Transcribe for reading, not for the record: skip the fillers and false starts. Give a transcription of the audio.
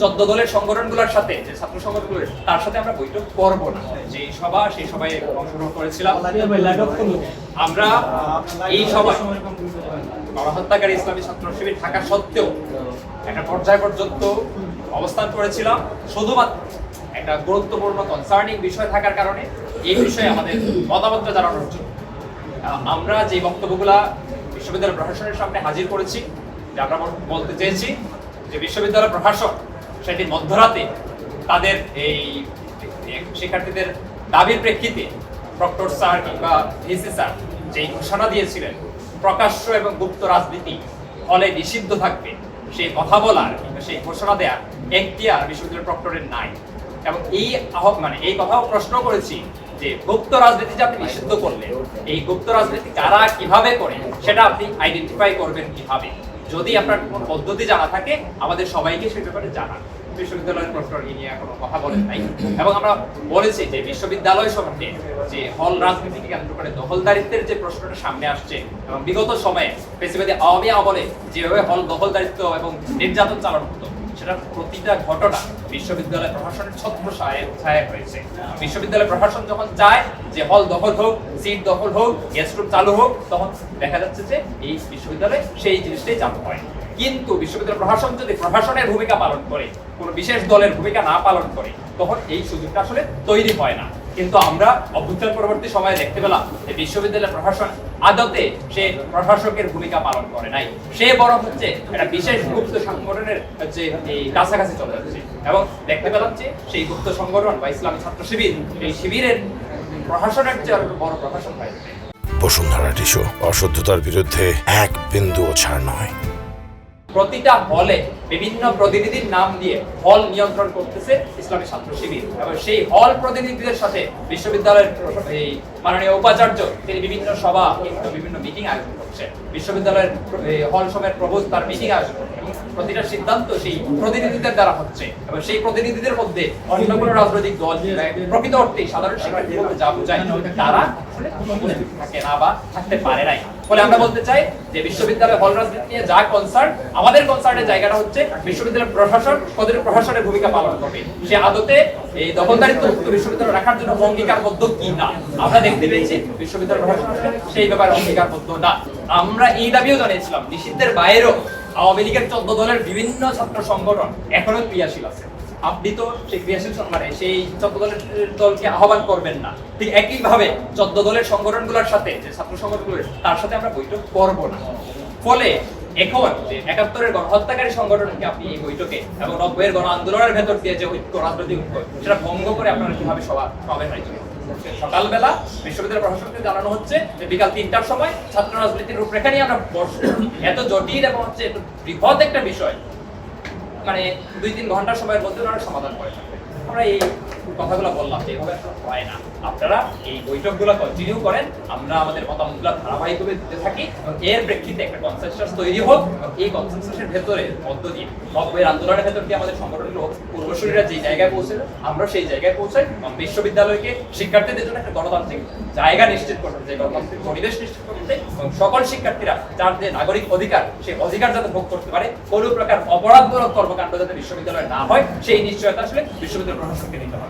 14 দলের সংগঠনগুলোর সাথে, যে ছাত্র সংগঠনগুলো, তার সাথে আমরা বৈঠক করব না। যে সভা, সেই সভায় অংশগ্রহণ করেছিলাম আমরা। এই সভায় গণহত্যাকারী ইসলামী ছাত্র শিবির থাকা সত্ত্বেও একটা পর্যায় পর্যন্ত অবস্থান করেছিলাম, শুধুমাত্র একটা গুরুত্বপূর্ণ কনসার্নিং বিষয় থাকার কারণে এই বিষয়ে আমাদের মতামতটা জানানোর জন্য। আমরা যে বক্তব্যগুলা বিশ্ববিদ্যালয় প্রশাসনের সামনে হাজির করেছি, যে আমরা বলতে চেয়েছি যে বিশ্ববিদ্যালয় প্রশাসন সেদিন মধ্যরাতে তাদের এই শিক্ষার্থীদের দাবির প্রেক্ষিতে প্রক্টর স্যার কিংবা ভিসি স্যার যেই ঘোষণা দিয়েছিলেন প্রকাশ্য এবং গুপ্ত রাজনীতি হলে নিষিদ্ধ থাকবে, সেই কথা বলার কিংবা সেই ঘোষণা দেওয়ার এখতিয়ার বিশ্ববিদ্যালয় প্রক্টরের নাই। এবং এই কথাও প্রশ্ন করেছি যে গুপ্ত রাজনীতি যে আপনি নিষিদ্ধ করলেন, এই গুপ্ত রাজনীতি কারা কিভাবে করে সেটা আপনি আইডেন্টিফাই করবেন কিভাবে? যদি আপনার কোনো পদ্ধতি জানা থাকে আমাদের সবাইকে সে ব্যাপারে জানান। বিশ্ববিদ্যালয়ের প্রক্টর নিয়ে কোনো কথা বলেন নাই। এবং আমরা বলেছি যে বিশ্ববিদ্যালয় সমূহে যে হল রাজনীতিকে কেন্দ্র করে দখলদারিত্বের যে প্রশ্নটা সামনে আসছে, এবং বিগত সময়ে ফ্যাসিবাদী আওয়ামী আমলে যেভাবে হল দখলদারিত্ব এবং নির্যাতন চালানো হতো, সেটার প্রতিটা ঘটনা বিশ্ববিদ্যালয় প্রশাসনের ছত্রছায়ায় হয়েছে। বিশ্ববিদ্যালয় প্রশাসন যখন চায় যে হল দখল হোক, সিট দখল হোক, গেস্ট রুম চালু হোক, তখন দেখা যাচ্ছে যে এই বিশ্ববিদ্যালয়ে সেই জিনিসটাই চালু হয়। কিন্তু বিশ্ববিদ্যালয় প্রশাসন যদি প্রশাসনের ভূমিকা পালন করে, কোনো বিশেষ দলের ভূমিকা না পালন করে, তখন এই সুযোগটা আসলে তৈরি হয় না। কিন্তু আমরা অভ্যুত্থান পরবর্তী সময়ে দেখতে পেলাম যে বিশ্ববিদ্যালয় প্রশাসন আদতে সে প্রশাসকের ভূমিকা পালন করে নাই, সে বরং হচ্ছে একটা বিশেষ গুপ্ত সংগঠনের হচ্ছে এই কাছাকাছি চলে যাচ্ছে। এবং দেখতে পেলাম যে সেই গুপ্ত সংগঠন বা ইসলামী ছাত্র শিবির, এই শিবিরের প্রশাসনের চেয়ে আরো বড় প্রশাসন হয়। বসুন্ধরা টিস্যু, অশুদ্ধতার বিরুদ্ধে এক বিন্দুও ছাড় নয়। প্রতিটা হলে বিভিন্ন প্রতিনিধির নাম দিয়ে হল নিয়ন্ত্রণ করতেছে ইসলামী ছাত্র শিবির, এবং সেই হল প্রতিনিধিদের সাথে বিশ্ববিদ্যালয়ের এই মাননীয় উপাচার্য তিনি বিভিন্ন সভা কিন্তু বিভিন্ন মিটিং আয়োজন করছেন। বিশ্ববিদ্যালয়ের হল সময়ের প্রভোস্ট তার মিটিং আয়োজন করছেন, এবং প্রতিটা সিদ্ধান্ত সেই প্রতিনিধিদের দ্বারা হচ্ছে। এবং সেই প্রতিনিধিদের মধ্যে অন্য কোনো রাজনৈতিক দল প্রকৃত অর্থে সাধারণ শিক্ষার্থীর মধ্যে যা বোঝায় তারা থাকে না বা থাকতে পারে নাই। ফলে আমরা বলতে চাই যে বিশ্ববিদ্যালয় হল রাজনীতি নিয়ে যা কনসার্ন, আমাদের কনসার্নের জায়গাটা হচ্ছে বিশ্ববিদ্যালয় প্রশাসন কতটা প্রশাসনের ভূমিকা পালন করবে, সে আদতে এই দখলদারিত্ব মুক্ত বিশ্ববিদ্যালয় রাখার জন্য অঙ্গীকারবদ্ধ কি না। আমরা দেখতে পেয়েছি বিশ্ববিদ্যালয় প্রশাসন সেই ব্যাপারে অঙ্গীকারবদ্ধ না। আমরা এই দাবিও জানিয়েছিলাম নিষিদ্ধের বাইরেও আওয়ামী লীগের 14 দলের বিভিন্ন ছাত্র সংগঠন এখনো ক্রিয়াশীল আছে। আপনি তো সেই ক্রিয়াশীল মানে সেই 14 দলকে আহ্বান করবেন না, ঠিক একইভাবে 14 দলের সংগঠনগুলোর সাথে, যে ছাত্র সংগঠনগুলো, তার সাথে আমরা বৈঠক করব না। ফলে এখন যে 71-এর গণহত্যাকারী সংগঠনকে আপনি এই বৈঠকে এবং 90-এর গণ আন্দোলনের ভেতর দিয়ে যে ঐক্য, রাজনৈতিক ঐক্য, সেটা ভঙ্গ করে আপনারা কিভাবে সমাবেশ আয়োজন করবেন? সকালবেলা বিশ্ববিদ্যালয় প্রশাসনকে জানানো হচ্ছে যে বিকাল 3টার সময় ছাত্র রাজনীতির রূপরেখা নিয়ে আমরা বসবো। এত জটিল এবং হচ্ছে এত বৃহৎ একটা বিষয়, মানে 2-3 ঘন্টার সময়ের মধ্যে ওনারা সমাধান করে থাকবে। আমরা এই কথাগুলো বললাম যে এইভাবে আসলে হয় না। আপনারা এই বৈঠকগুলো কন্টিনিউ করেন, আমরা আমাদের মতামতগুলো ধারাবাহিকভাবে দিতে থাকি, এবং এর প্রেক্ষিতে একটা কনসেনসাস তৈরি হোক। এই কনসেনসাসের ভেতরে মধ্য দিয়ে 90-এর আন্দোলনের ভেতর দিয়ে আমাদের সংগঠনগুলো পূর্বসূরীরা যে জায়গায় পৌঁছালো, আমরা সেই জায়গায় পৌঁছাই, এবং বিশ্ববিদ্যালয়কে শিক্ষার্থীদের জন্য একটা গণতান্ত্রিক জায়গা নিশ্চিত করতে, যে গণতান্ত্রিক পরিবেশ নিশ্চিত করতে, এবং সকল শিক্ষার্থীরা যার যে নাগরিক অধিকার, সেই অধিকার যাতে ভোগ করতে পারে, কোনো প্রকার অপরাধমূলক কর্মকাণ্ড যাতে বিশ্ববিদ্যালয়ে না হয়, সেই নিশ্চয়তা আসলে বিশ্ববিদ্যালয় প্রশাসনকে নিতে হবে।